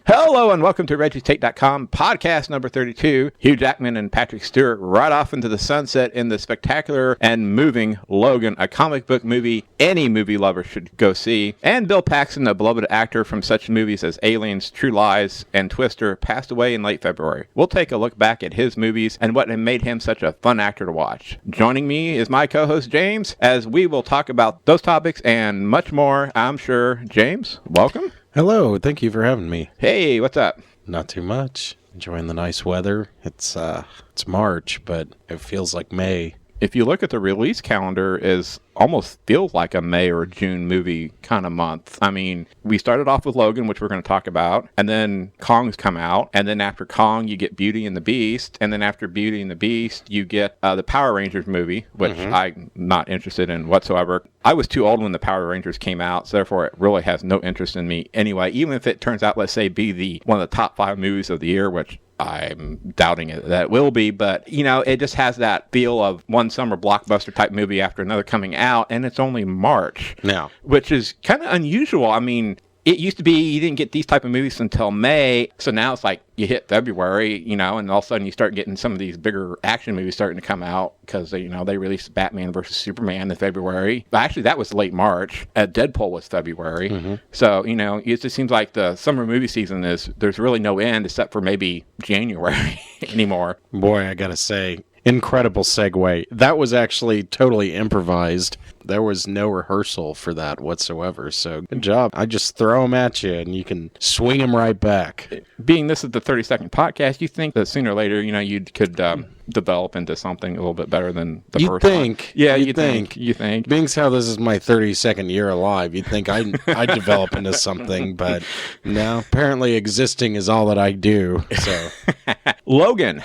Hello and welcome to Reggie'sTake.com podcast number 32. Hugh Jackman and Patrick Stewart ride off into the sunset in the spectacular and moving Logan, a comic book movie any movie lover should go see. And Bill Paxton, a beloved actor from such movies as Aliens, True Lies, and Twister, passed away in late February. We'll take a look back at his movies and what made him such a fun actor to watch. Joining me is my co-host James, as we will talk about those topics and much more, I'm sure. James, welcome. Hello, thank you for having me. Hey, what's up? Not too much. Enjoying the nice weather. It's March, but it feels like May. If you look at the release calendar, is almost feels like a May or June movie kind of month. I mean, we started off with Logan, which we're going to talk about, and then Kong's come out, and then after Kong, you get Beauty and the Beast, and then after Beauty and the Beast, you get the Power Rangers movie, which I'm not interested in whatsoever. I was too old when the Power Rangers came out, so therefore it really has no interest in me anyway, even if it turns out, let's say, be one of the top 5 movies of the year, which I'm doubting it that will be, but you know, it just has that feel of one summer blockbuster type movie after another coming out, and it's only March now, which is kind of unusual. I mean, it used to be you didn't get these type of movies until May, so now it's like you hit February, you know, and all of a sudden you start getting some of these bigger action movies starting to come out because they released Batman versus Superman in February. Actually, that was late March. Deadpool was February. So, you know, it just seems like the summer movie season there's really no end except for maybe January anymore. Boy, I gotta say, incredible segue. That was actually totally improvised. There was no rehearsal for that whatsoever, so good job. I just throw them at you, and you can swing them right back. Being this is the 30-second podcast, you think that sooner or later, you know, you could develop into something a little bit better than the first one? Yeah, you think. You think. Being how this is my 32nd year alive, you'd think I'd develop into something, but no, apparently existing is all that I do, so. Logan.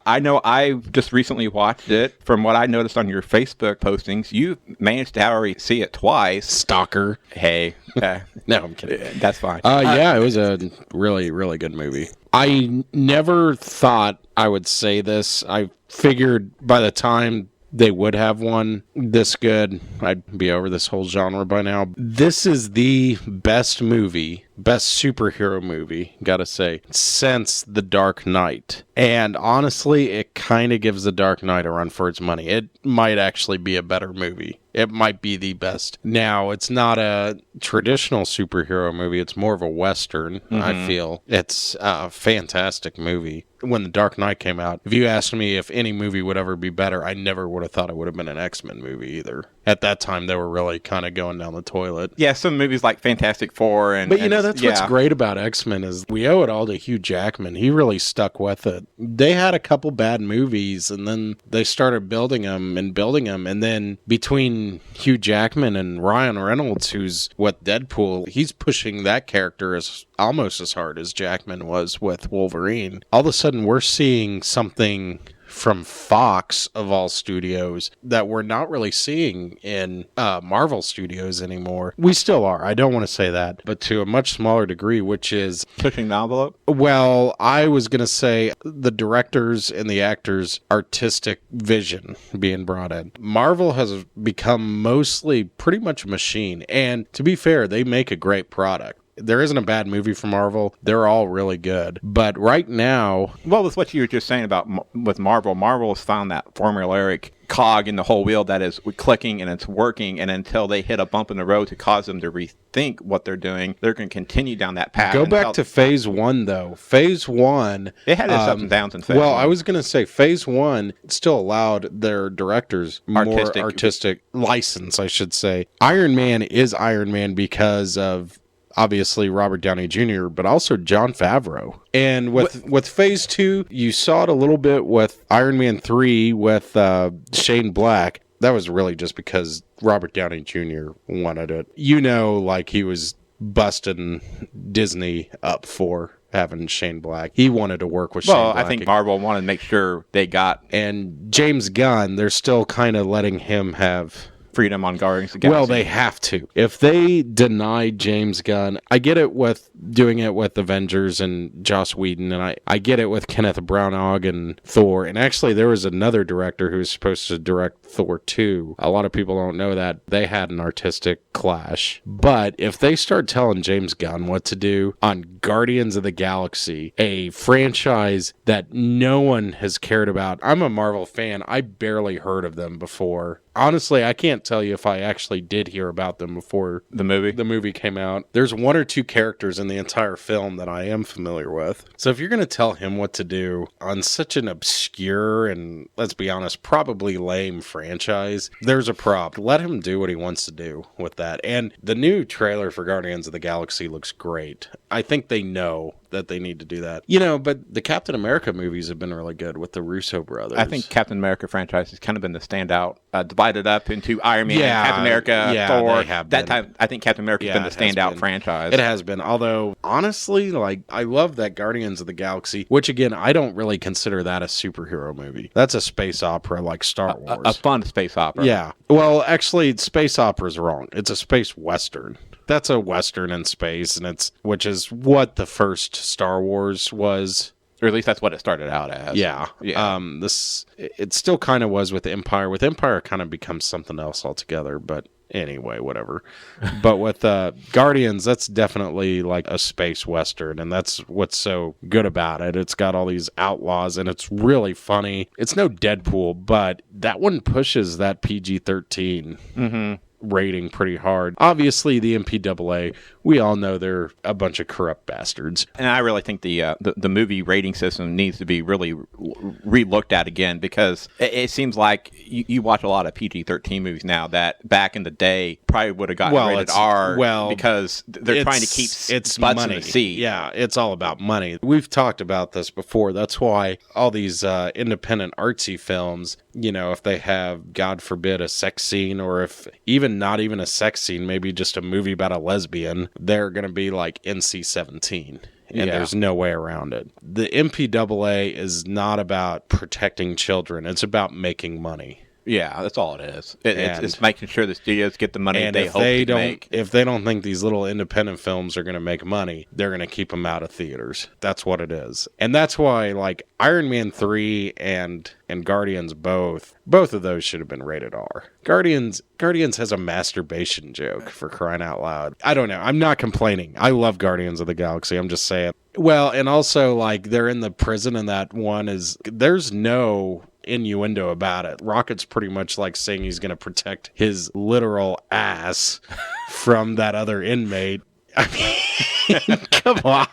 I know I just recently watched it. From what I noticed on your Facebook postings, you managed to already see it twice. Stalker. Hey. No, I'm kidding. That's fine. Yeah, it was a really, really good movie. I never thought I would say this. I figured by the time they would have one this good, I'd be over this whole genre by now. This is the best superhero movie, gotta say, since The Dark Knight. And honestly, it kind of gives The Dark Knight a run for its money. It might actually be a better movie. It might be the best. Now, it's not a traditional superhero movie. It's more of a Western, I feel. It's a fantastic movie. When The Dark Knight came out, if you asked me if any movie would ever be better, I never would have thought it would have been an XMen movie either. At that time, they were really kind of going down the toilet. Yeah, some movies like Fantastic Four. But you know, that's what's great about X-Men is we owe it all to Hugh Jackman. He really stuck with it. They had a couple bad movies, and then they started building them. And then between Hugh Jackman and Ryan Reynolds, who's with Deadpool, he's pushing that character as almost as hard as Jackman was with Wolverine. All of a sudden, we're seeing something from Fox, of all studios, that we're not really seeing in Marvel Studios anymore. We still are. I don't want to say that, but to a much smaller degree, which is pushing the envelope? Well, I was going to say the directors and the actors' artistic vision being brought in. Marvel has become mostly pretty much a machine, and to be fair, they make a great product. There isn't a bad movie from Marvel. They're all really good. But right now... Well, with what you were just saying about with Marvel has found that formulaic cog in the whole wheel that is clicking and it's working, and until they hit a bump in the road to cause them to rethink what they're doing, they're going to continue down that path. Go back to Phase 1, though. Phase 1... It had its ups and downs in Phase 1. I was going to say Phase 1 still allowed their directors more artistic license, I should say. Iron Man is Iron Man because of... obviously Robert Downey Jr., but also Jon Favreau. And with Phase 2, you saw it a little bit with Iron Man 3 with Shane Black. That was really just because Robert Downey Jr. wanted it. You know, like he was busting Disney up for having Shane Black. He wanted to work with Shane Black. Well, I think Marvel wanted to make sure they got... And James Gunn, they're still kind of letting him have freedom on Guardians of the Galaxy. Well, they have to. If they deny James Gunn, I get it with doing it with Avengers and Joss Whedon, and I get it with Kenneth Branagh and Thor. And actually, there was another director who was supposed to direct Thor 2. A lot of people don't know that. They had an artistic clash. But if they start telling James Gunn what to do on Guardians of the Galaxy, a franchise that no one has cared about. I'm a Marvel fan. I barely heard of them before. Honestly, I can't tell you if I actually did hear about them before the movie came out. There's one or two characters in the entire film that I am familiar with. So if you're going to tell him what to do on such an obscure and, let's be honest, probably lame franchise, there's a problem. Let him do what he wants to do with that. And the new trailer for Guardians of the Galaxy looks great. I think they know that they need to do that. But the Captain America movies have been really good with the Russo brothers. I think Captain America franchise has kind of been the standout, divided up into Iron Man, Captain America, Thor. That time, I think Captain America has been the standout franchise. It has been. Although, honestly, I love that Guardians of the Galaxy, which again, I don't really consider that a superhero movie. That's a space opera like Star Wars. A fun space opera. Yeah. Well, actually, space opera is wrong. It's a space western. That's a western in space, which is what the first Star Wars was. Or at least that's what it started out as. Yeah. It still kind of was with Empire. With Empire, it kind of becomes something else altogether, but anyway, whatever. But with Guardians, that's definitely like a space western, and that's what's so good about it. It's got all these outlaws, and it's really funny. It's no Deadpool, but that one pushes that PG-13 rating pretty hard. Obviously, the MPAA, we all know they're a bunch of corrupt bastards. And I really think the movie rating system needs to be really re-looked at again, because it seems like you watch a lot of PG-13 movies now that back in the day probably would have gotten rated R because they're trying to keep butts money. in the seat. Yeah, it's all about money. We've talked about this before. That's why all these independent artsy films, if they have, God forbid, a sex scene, or if not even a sex scene, maybe just a movie about a lesbian, they're going to be like NC-17. And there's no way around it. The MPAA is not about protecting children. It's about making money. Yeah, that's all it is. It's making sure the studios get the money they hope to make. If they don't think these little independent films are going to make money, they're going to keep them out of theaters. That's what it is. And that's why, like, Iron Man 3 and Guardians both of those should have been rated R. Guardians has a masturbation joke, for crying out loud. I don't know. I'm not complaining. I love Guardians of the Galaxy. I'm just saying. Well, and also, like, they're in the prison, and that one there's no innuendo about it. Rocket's pretty much like saying he's going to protect his literal ass from that other inmate. I mean, come on.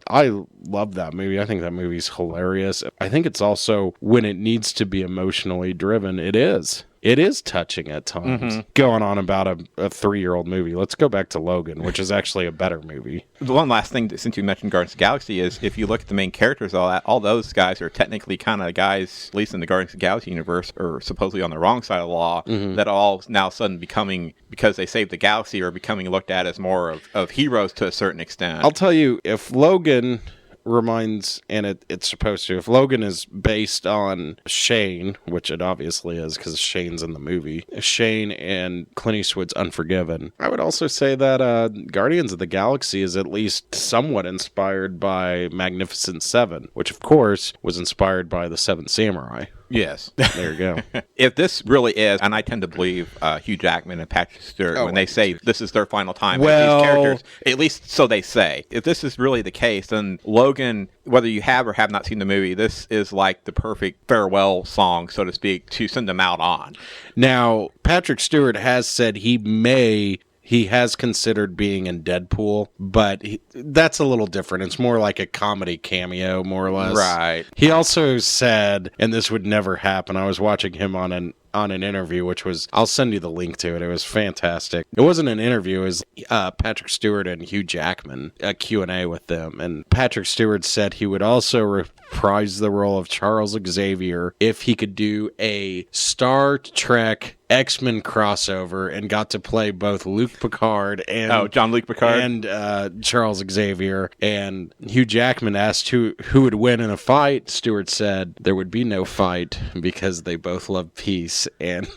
I love that movie. I think that movie's hilarious. I think it's also, when it needs to be emotionally driven, it is. It is touching at times. Going on about a 3-year-old movie. Let's go back to Logan, which is actually a better movie. The one last thing, since you mentioned Guardians of the Galaxy, is if you look at the main characters, all those guys are technically kind of guys, at least in the Guardians of the Galaxy universe, are supposedly on the wrong side of the law, that all now suddenly becoming, because they saved the galaxy, are becoming looked at as more of heroes to a certain extent. I'll tell you, if Logan reminds, and it's supposed to, if Logan is based on Shane, which it obviously is because Shane's in the movie, Shane and Clint Eastwood's Unforgiven, I would also say that Guardians of the Galaxy is at least somewhat inspired by Magnificent Seven, which of course was inspired by the Seven Samurai. Yes. There you go. If this really is, and I tend to believe Hugh Jackman and Patrick Stewart when they say this is their final time with these characters, at least so they say. If this is really the case, then Logan, whether you have or have not seen the movie, this is like the perfect farewell song, so to speak, to send them out on. Now, Patrick Stewart has said he has considered being in Deadpool, but that's a little different. It's more like a comedy cameo, more or less. Right. He also said, and this would never happen, I was watching him on an interview, which was, I'll send you the link to it. It was fantastic. It wasn't an interview. It was Patrick Stewart and Hugh Jackman, a Q&A with them. And Patrick Stewart said he would also reprise the role of Charles Xavier if he could do a Star Trek XMen crossover and got to play both Luke Picard and Jean-Luc Picard and Charles Xavier. And Hugh Jackman asked who would win in a fight. Stewart said there would be no fight because they both love peace. And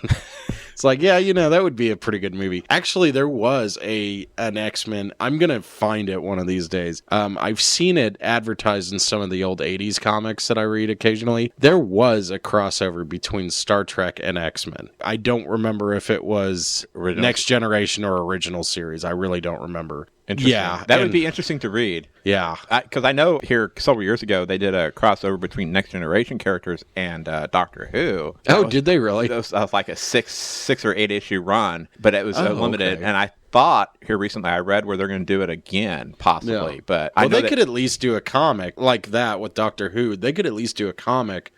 It's like, yeah, that would be a pretty good movie. Actually, there was an X-Men. I'm going to find it one of these days. I've seen it advertised in some of the old 80s comics that I read occasionally. There was a crossover between Star Trek and X-Men. I don't remember if it was Next Generation or original series. I really don't remember. Interesting. Yeah. That would be interesting to read. Yeah. Because I know here several years ago they did a crossover between Next Generation characters and Doctor Who. Did they really? That was like a six or 8 issue run, but it was limited. Okay. And I thought here recently I read where they're going to do it again, possibly. Yeah. But I know they could at least do a comic like that with Doctor Who. They could at least do a comic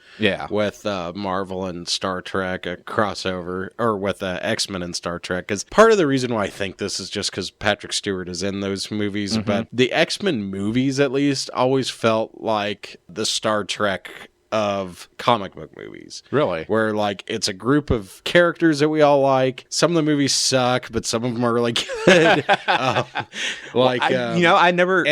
with Marvel and Star Trek, a crossover, or with X-Men and Star Trek. Because part of the reason why I think this is just because Patrick Stewart is in those movies, but the X-Men movies at least always felt like the Star Trek of comic book movies. Really? Where, like, it's a group of characters that we all like. Some of the movies suck, but some of them are really good. I never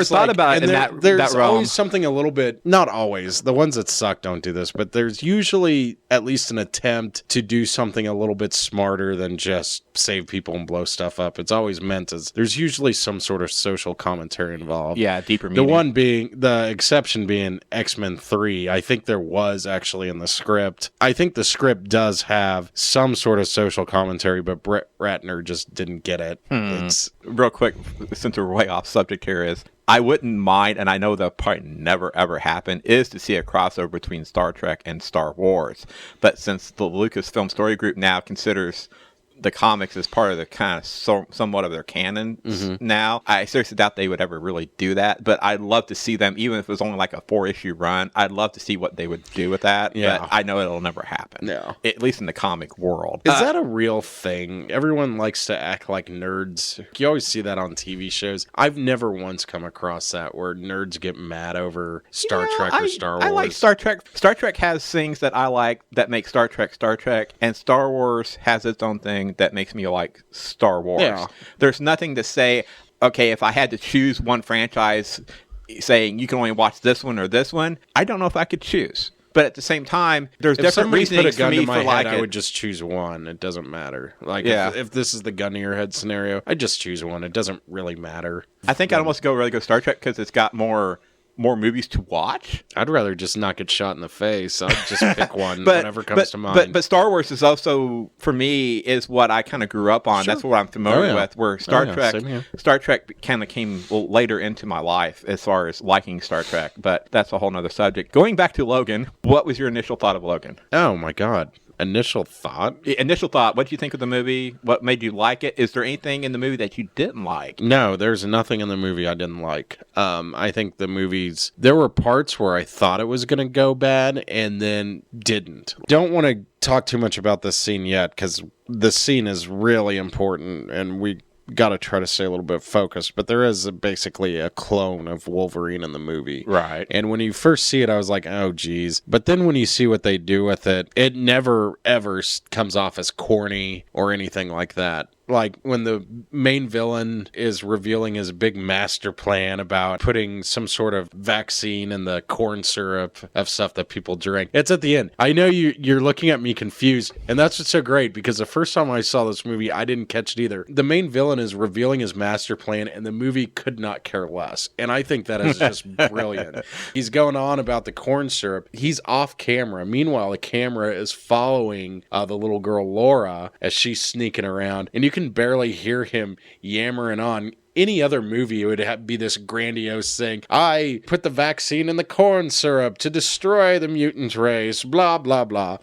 thought about it in that There's realm. always something a little bit, not always, the ones that suck don't do this, but there's usually at least an attempt to do something a little bit smarter than just save people and blow stuff up. It's always meant as, there's usually some sort of social commentary involved. Yeah, deeper meaning. The exception being X-Men 3. I think there was actually in the script. I think the script does have some sort of social commentary, but Brett Ratner just didn't get it. It's real quick, since we're way off subject here, is I wouldn't mind, and I know that'll probably never ever happen, is to see a crossover between Star Trek and Star Wars. But since the Lucasfilm Story Group now considers the comics as part of the kind of somewhat of their canon now, I seriously doubt they would ever really do that. But I'd love to see them, even if it was only like a 4-issue run, I'd love to see what they would do with that. Yeah. But I know it'll never happen. No. At least in the comic world. Is that a real thing? Everyone likes to act like nerds. You always see that on TV shows. I've never once come across that where nerds get mad over Star Trek or Star Wars. I like Star Trek. Star Trek has things that I like that make Star Trek, and Star Wars has its own thing that makes me like Star Wars. Yeah. There's nothing to say, okay, if I had to choose one franchise saying you can only watch this one or this one, I don't know if I could choose. But at the same time, there's different reasons for me for like it. I would just choose one. It doesn't matter. Like, if this is the gun to your head scenario, I'd just choose one. It doesn't really matter. I think I'd almost go Star Trek because it's got more movies to watch. I'd rather just not get shot in the face. I'd just pick one whenever comes to mind. But Star Wars is also, for me, is what I kind of grew up on. Sure. That's what I'm familiar with. Where Star Trek kind of came later into my life as far as liking Star Trek. But that's a whole nother subject. Going back to Logan, what was your initial thought of Logan? Oh my God. Initial thought? What did you think of the movie? What made you like it? Is there anything in the movie that you didn't like? No, there's nothing in the movie I didn't like. I think the movies, there were parts where I thought it was going to go bad and then didn't. Don't want to talk too much about this scene yet because the scene is really important and we got to try to stay a little bit focused, but there is basically a clone of Wolverine in the movie. Right. And when you first see it, I was like, oh, geez. But then when you see what they do with it, it never, ever comes off as corny or anything like that. Like when the main villain is revealing his big master plan about putting some sort of vaccine in the corn syrup of stuff that people drink. It's at the end. I know you're looking at me confused, and that's what's so great because the first time I saw this movie, I didn't catch it either. The main villain is revealing his master plan, and the movie could not care less. And I think that is just brilliant. He's going on about the corn syrup. He's off camera. Meanwhile, the camera is following the little girl Laura as she's sneaking around, and you can barely hear him yammering on. Any other movie, it would be this grandiose thing. I put the vaccine in the corn syrup to destroy the mutant race, blah, blah, blah.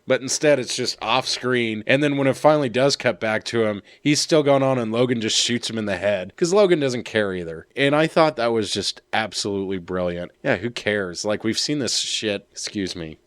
But instead, it's just off screen. And then when it finally does cut back to him, he's still going on and Logan just shoots him in the head. Because Logan doesn't care either. And I thought that was just absolutely brilliant. Yeah, who cares? Like, we've seen this shit. Excuse me.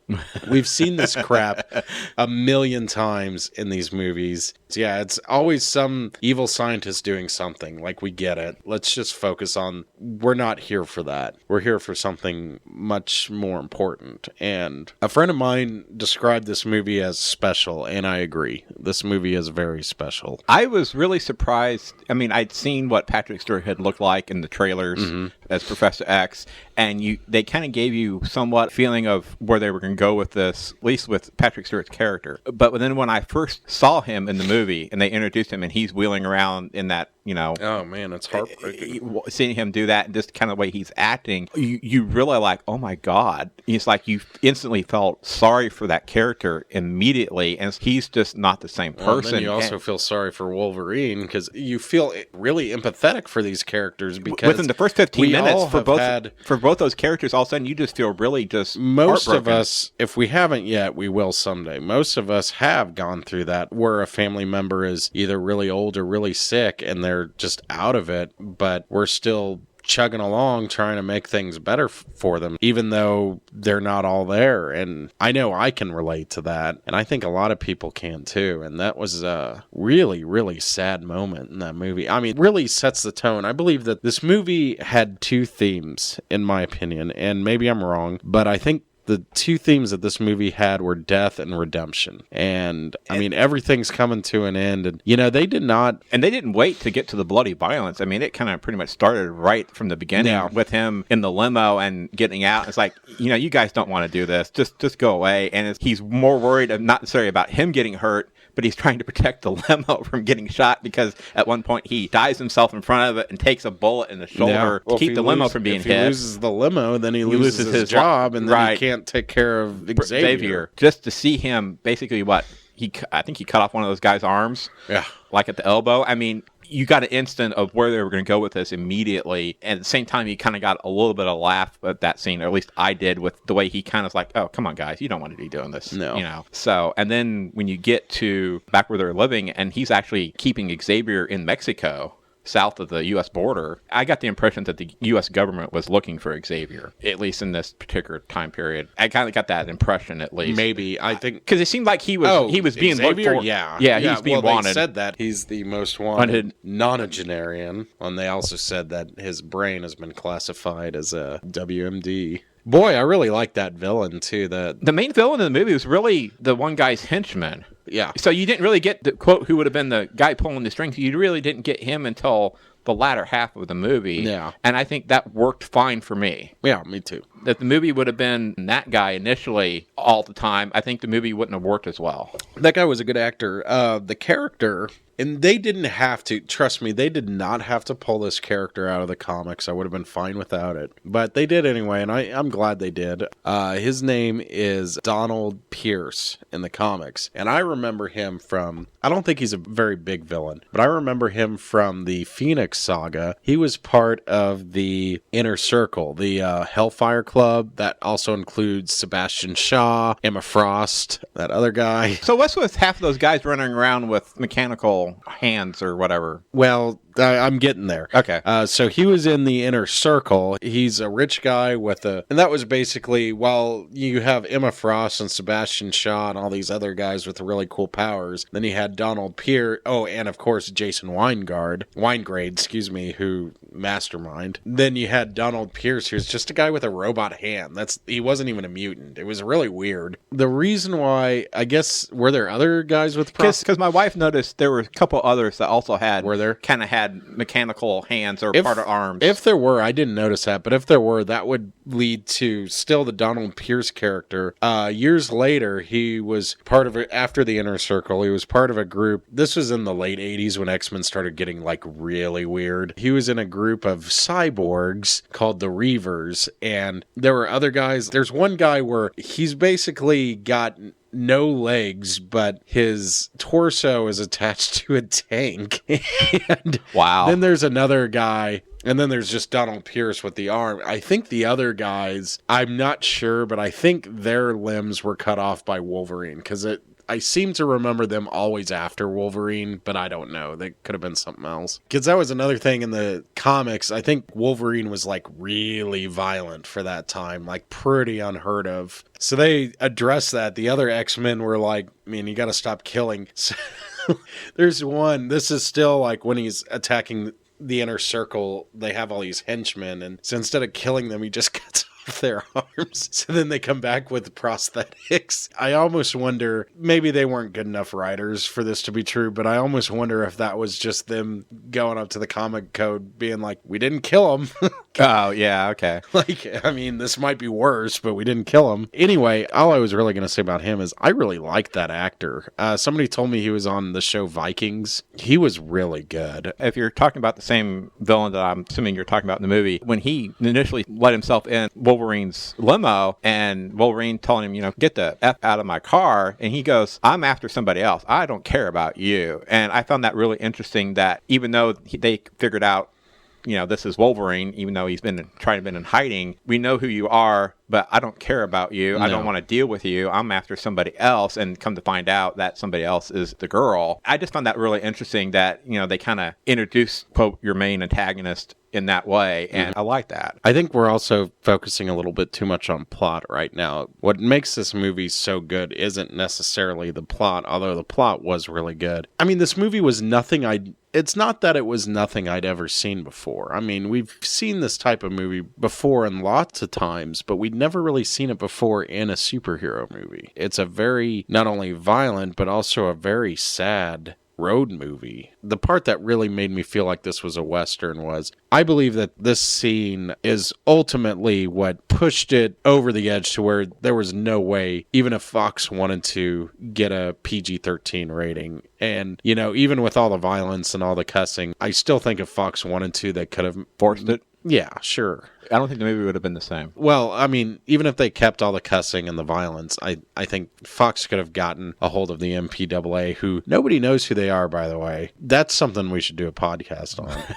We've seen this crap a million times in these movies. Yeah, it's always some evil scientist doing something. Like, we get it. Let's just focus on, we're not here for that. We're here for something much more important. And a friend of mine described this movie as special, and I agree. This movie is very special. I was really surprised. I mean, I'd seen what Patrick Stewart had looked like in the trailers as Professor X, and they kind of gave you somewhat feeling of where they were going to to go with this, at least with Patrick Stewart's character. But then when I first saw him in the movie and they introduced him and he's wheeling around in that, oh man, it's heartbreaking. Seeing him do that and just kind of the way he's acting, you really like, oh my God. It's like you instantly felt sorry for that character immediately, and he's just not the same person. Well, then you also feel sorry for Wolverine because you feel really empathetic for these characters because within the first 15 minutes for both those characters, all of a sudden you just feel really just most of us, if we haven't yet, we will someday. Most of us have gone through that where a family member is either really old or really sick and they're just out of it, but we're still chugging along trying to make things better for them, even though they're not all there. And I know I can relate to that, and I think a lot of people can too. And that was a really, really sad moment in that movie. I mean, really sets the tone. I believe that this movie had two themes, in my opinion, and maybe I'm wrong, but I think the two themes that this movie had were death and redemption. And I mean, everything's coming to an end. And, they did not. And they didn't wait to get to the bloody violence. I mean, it kind of pretty much started right from the beginning with him in the limo and getting out. It's like, you guys don't want to do this. Just go away. And he's more worried not necessarily about him getting hurt, but he's trying to protect the limo from getting shot because at one point he dives himself in front of it and takes a bullet in the shoulder to keep the limo from being hit. If he loses the limo, then he loses his job, and then he can't take care of Xavier. Just to see him basically I think he cut off one of those guys' arms, like at the elbow. I mean, you got an instant of where they were going to go with this immediately. And at the same time, you kind of got a little bit of laugh at that scene, or at least I did, with the way he kind of was like, oh, come on, guys, you don't want to be doing this. No. So, and then when you get to back where they're living, and he's actually keeping Xavier in Mexico, south of the U.S. border, I got the impression that the U.S. government was looking for Xavier, at least in this particular time period. I kind of got that impression, at least. Maybe. I think... Because it seemed like he was being Xavier, looked for. Yeah, he was being wanted. They said that he's the most wanted nonagenarian, and they also said that his brain has been classified as a WMD. Boy, I really like that villain, too. The main villain in the movie was really the one guy's henchman. Yeah. So you didn't really get the quote who would have been the guy pulling the strings. You really didn't get him until the latter half of the movie. Yeah. And I think that worked fine for me. Yeah, me too. If the movie would have been that guy initially all the time, I think the movie wouldn't have worked as well. That guy was a good actor. The character... And they didn't have to, trust me, they did not have to pull this character out of the comics. I would have been fine without it. But they did anyway, and I'm glad they did. His name is Donald Pierce in the comics. And I remember him from, I don't think he's a very big villain, but I remember him from the Phoenix Saga. He was part of the Inner Circle, the Hellfire Club. That also includes Sebastian Shaw, Emma Frost, that other guy. So what's with half of those guys running around with mechanical hands or whatever? Well, I'm getting there. Okay. So he was in the Inner Circle. He's a rich guy and that was basically, while you have Emma Frost and Sebastian Shaw and all these other guys with really cool powers, then you had Donald Pierce, and of course Jason Weingrade, who mastermind. Then you had Donald Pierce, who's just a guy with a robot hand. He wasn't even a mutant. It was really weird. The reason why, I guess, were there other guys with because my wife noticed there were a couple others that also had kind of had mechanical hands or part of arms. If there were, I didn't notice that, but if there were, that would lead to still the Donald Pierce character. Years later, he was part of it after the Inner Circle. He was part of a group. This was in the late 80s when X-Men started getting really weird. He was in a group of cyborgs called the Reavers, and there were other guys. There's one guy where he's basically got no legs, but his torso is attached to a tank. And wow. Then there's another guy, and then there's just Donald Pierce with the arm. I think the other guys, I'm not sure, but I think their limbs were cut off by Wolverine, because I seem to remember them always after Wolverine, but I don't know. They could have been something else. Because that was another thing in the comics. I think Wolverine was really violent for that time, pretty unheard of. So they addressed that. The other X-Men were like, you got to stop killing. So there's one, this is still when he's attacking the Inner Circle, they have all these henchmen, and so instead of killing them, he just cuts off their arms. So then they come back with prosthetics. I almost wonder, maybe they weren't good enough writers for this to be true, but I almost wonder if that was just them going up to the comic code being like, we didn't kill him. Oh, yeah, okay. Like, I mean, this might be worse, but we didn't kill him. Anyway, all I was really going to say about him is I really liked that actor. Somebody told me he was on the show Vikings. He was really good. If you're talking about the same villain that I'm assuming you're talking about in the movie, when he initially let himself in Wolverine's limo and Wolverine telling him, get the F out of my car, and he goes, I'm after somebody else. I don't care about you. And I found that really interesting that even though they figured out, this is Wolverine, even though he's been in hiding. We know who you are, but I don't care about you. No. I don't want to deal with you. I'm after somebody else, and come to find out that somebody else is the girl. I just found that really interesting that, they kind of introduced, quote, your main antagonist in that way, and I like that. I think we're also focusing a little bit too much on plot right now. What makes this movie so good isn't necessarily the plot, although the plot was really good. I mean, this movie was it's not that it was nothing I'd ever seen before. I mean, we've seen this type of movie before and lots of times, but we'd never really seen it before in a superhero movie. It's a very, not only violent, but also a very sad road movie. The part that really made me feel like this was a Western was, I believe that this scene is ultimately what pushed it over the edge to where there was no way, even if Fox wanted to get a PG-13 rating. And, even with all the violence and all the cussing, I still think if Fox wanted to, they could have forced it. Yeah, sure. I don't think the movie would have been the same. Well, I mean, even if they kept all the cussing and the violence, I think Fox could have gotten a hold of the MPAA, who nobody knows who they are, by the way. That's something we should do a podcast on.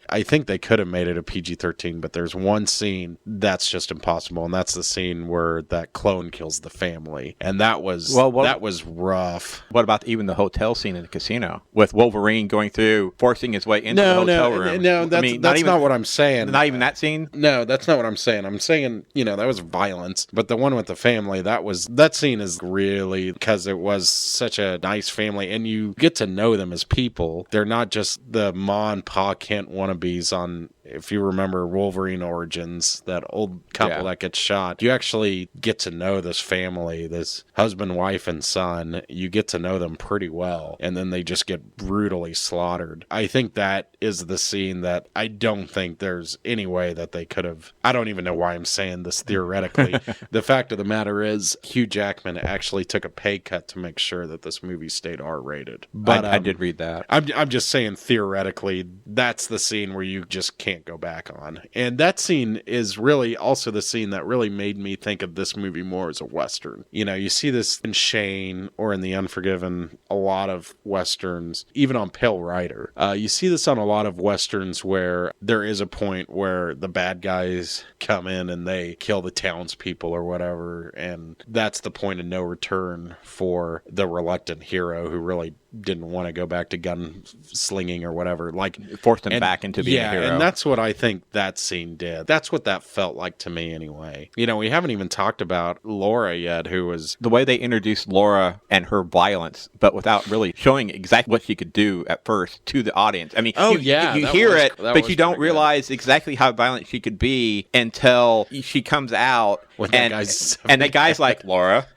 I think they could have made it a PG-13, but there's one scene that's just impossible, and that's the scene where that clone kills the family. And that was that was rough. What about even the hotel scene in the casino with Wolverine going through, forcing his way into the hotel room? No, that's not what I'm saying. Not even that scene? No, that's not what I'm saying. I'm saying, that was violence, but the one with the family, that scene is really, because it was such a nice family, and you get to know them as people. They're not just the Ma and Pa Kent wannabes on, if you remember Wolverine Origins, that old couple that gets shot. You actually get to know this family, this husband, wife, and son. You get to know them pretty well, and then they just get brutally slaughtered. I think that is the scene that I don't think there's any way that they could have. I don't even know why I'm saying this theoretically. The fact of the matter is, Hugh Jackman actually took a pay cut to make sure that this movie stayed R-rated. But I did read that. I'm just saying theoretically, that's the scene where you just can't go back on. And that scene is really also the scene that really made me think of this movie more as a Western. You see this in Shane or in The Unforgiven, a lot of Westerns, even on Pale Rider. You see this on a lot of Westerns where there is a point where the bad guys come in and they kill the townspeople or whatever, and that's the point of no return for the reluctant hero who really didn't want to go back to gun slinging or whatever. Like, forced him back into being a hero. And that's what I think that scene did. That's what that felt like to me anyway. We haven't even talked about Laura yet, who was... The way they introduced Laura and her violence, but without really showing exactly what she could do at first to the audience. I mean, you hear it, but you don't realize exactly how violent she could be until she comes out, and that guy's like, Laura,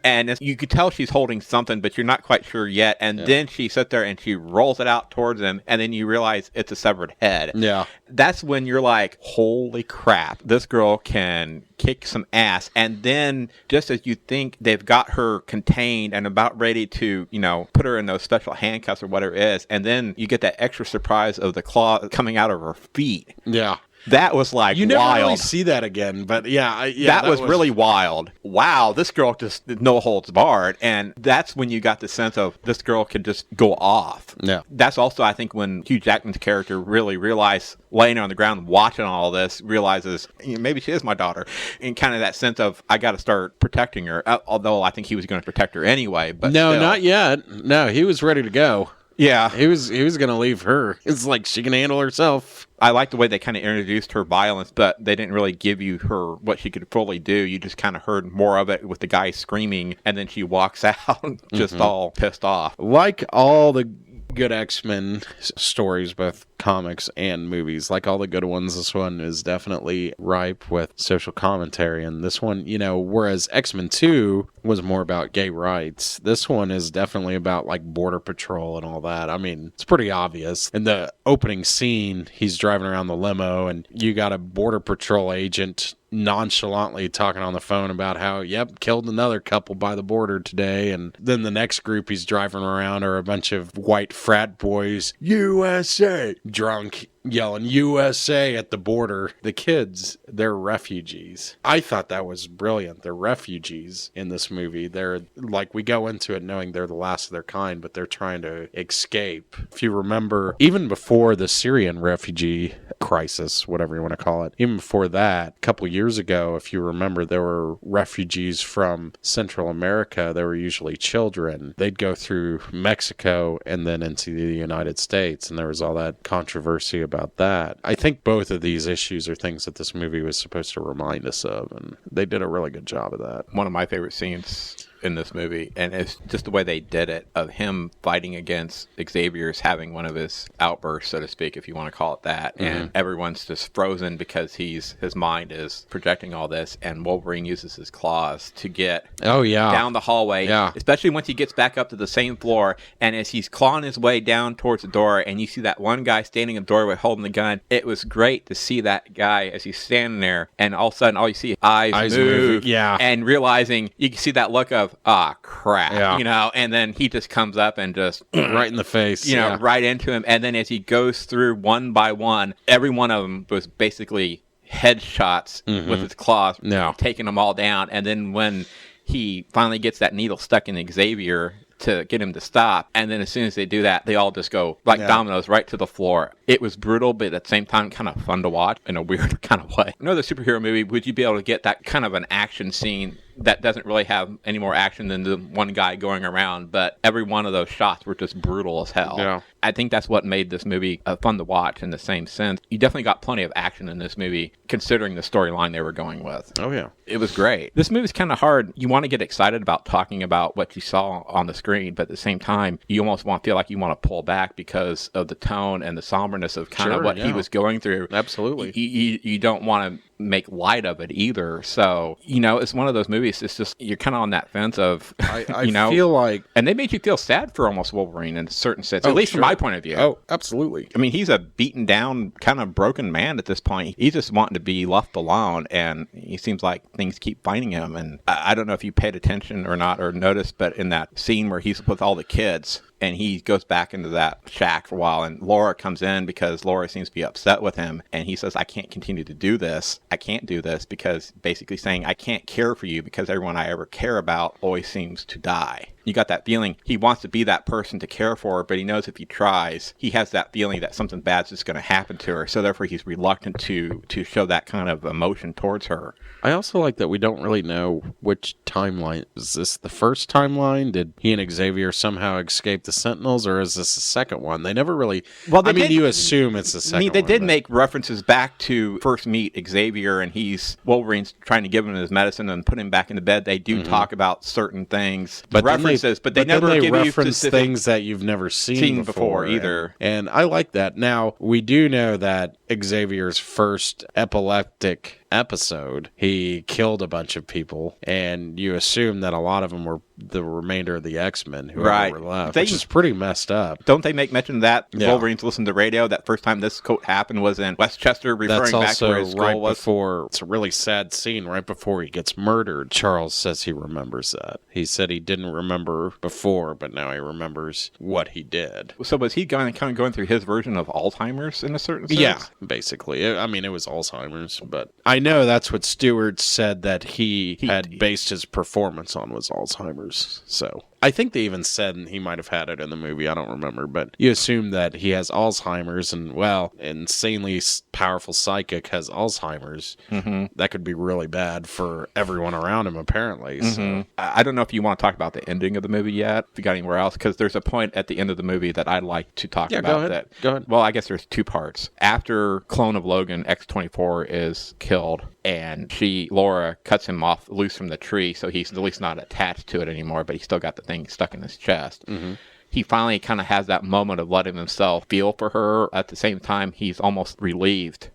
and you could tell she's holding something, but you're not quite sure yet. And then she sits there and she rolls it out towards him, and then you realize it's a severed head. Yeah. That's when you're like, holy crap, this girl can kick some ass. And then just as you think they've got her contained and about ready to, put her in those special handcuffs or whatever it is, and then you get that extra surprise of the claw coming out of her feet. Yeah. That was like you never wild. really see that again, but that was really wild. Wow, this girl just no holds barred, and that's when you got the sense of this girl can just go off. Yeah, that's also I think when Hugh Jackman's character really realized, laying on the ground watching all this, realizes maybe she is my daughter, and kind of that sense of I got to start protecting her. Although I think he was going to protect her anyway, but no, not yet. No, he was ready to go. Yeah, he was going to leave her. It's like she can handle herself. I like the way they kind of introduced her violence, but they didn't really give you her what she could fully do. You just kind of heard more of it with the guy screaming, and then she walks out just all pissed off. Like all the good X-Men stories, both comics and movies. Like all the good ones, this one is definitely ripe with social commentary. And this one, whereas X-Men 2 was more about gay rights, this one is definitely about like border patrol and all that. I mean, it's pretty obvious. In the opening scene, he's driving around the limo and you got a border patrol agent nonchalantly talking on the phone about how, killed another couple by the border today. And then the next group he's driving around are a bunch of white frat boys, USA, drunk, yelling USA at the border. The kids, they're refugees. I thought that was brilliant. They're refugees in this movie. They're like, we go into it knowing they're the last of their kind, but they're trying to escape. If you remember, even before the Syrian refugee crisis, whatever you want to call it, even before that, a couple years ago, if you remember, there were refugees from Central America. They were usually children. They'd go through Mexico and then into the United States, and there was all that controversy about that. I think both of these issues are things that this movie was supposed to remind us of, and they did a really good job of that. One of my favorite scenes in this movie, and it's just the way they did it, of him fighting against Xavier's having one of his outbursts, so to speak, if you want to call it that, and everyone's just frozen because his mind is projecting all this, and Wolverine uses his claws to get down the hallway, especially once he gets back up to the same floor, and as he's clawing his way down towards the door, and you see that one guy standing in the doorway holding the gun. It was great to see that guy as he's standing there, and all of a sudden all you see eyes move, and realizing, you can see that look of, crap, and then he just comes up and just right in the face, right into him. And then as he goes through one by one, every one of them was basically headshots with his claws, taking them all down. And then when he finally gets that needle stuck in Xavier to get him to stop, and then as soon as they do that, they all just go like dominoes right to the floor. It was brutal, but at the same time kind of fun to watch in a weird kind of way. Another superhero movie, would you be able to get that kind of an action scene that doesn't really have any more action than the one guy going around, but every one of those shots were just brutal as hell? I think that's what made this movie fun to watch in the same sense. You definitely got plenty of action in this movie, considering the storyline they were going with. It was great. This movie's kind of hard. You want to get excited about talking about what you saw on the screen, but at the same time, you almost feel like you want to pull back because of the tone and the somberness of kind of what he was going through. Absolutely. You don't want to make light of it either. So, it's one of those movies, it's just, you're kind of on that fence of, I feel like... And they made you feel sad for almost Wolverine in a certain sense, at least from my point of view. Oh, absolutely. I mean, he's a beaten down, kind of broken man at this point. He's just wanting to be left alone, and he seems like things keep finding him. And I don't know if you paid attention or not, or noticed, but in that scene where he's with all the kids, and he goes back into that shack for a while, and Laura comes in because Laura seems to be upset with him, and he says, I can't continue to do this. I can't do this, because basically saying, I can't care for you because everyone I ever care about always seems to die. You got that feeling he wants to be that person to care for her, but he knows if he tries, he has that feeling that something bad's just going to happen to her. So therefore, he's reluctant to show that kind of emotion towards her. I also like that we don't really know which timeline. Is this the first timeline? Did he and Xavier somehow escape the Sentinels, or is this the second one? They never really... Well, you assume it's the second one. They did make references back to first meet Xavier, and Wolverine's trying to give him his medicine and put him back into bed. They do talk about certain things, but they never give you specific things that you've never seen before either. And I like that. Now, we do know that Xavier's first epileptic episode, he killed a bunch of people, and you assume that a lot of them were the remainder of the X-Men who were left, which is pretty messed up. Don't they make mention of that? Wolverine's listened to radio. That first time this quote happened was in Westchester, referring back to where his skull was. Before, it's a really sad scene right before he gets murdered. Charles says he remembers that. He said he didn't remember before, but now he remembers what he did. So was he kind of going through his version of Alzheimer's in a certain sense? Yeah, basically. I mean, it was Alzheimer's, but I know that's what Stewart said that he had based his performance on, was Alzheimer's. So I think they even said he might have had it in the movie. I don't remember, but you assume that he has Alzheimer's, and insanely powerful psychic has Alzheimer's. That could be really bad for everyone around him, apparently. So. I don't know if you want to talk about the ending of the movie yet, if you got anywhere else, because there's a point at the end of the movie that I'd like to talk about. Go ahead. Well, I guess there's two parts. After clone of Logan, X-24, is killed, and Laura cuts him off loose from the tree, so he's at least not attached to it anymore, but he's still got the thing stuck in his chest. he finally kind of has that moment of letting himself feel for her. At the same time, he's almost relieved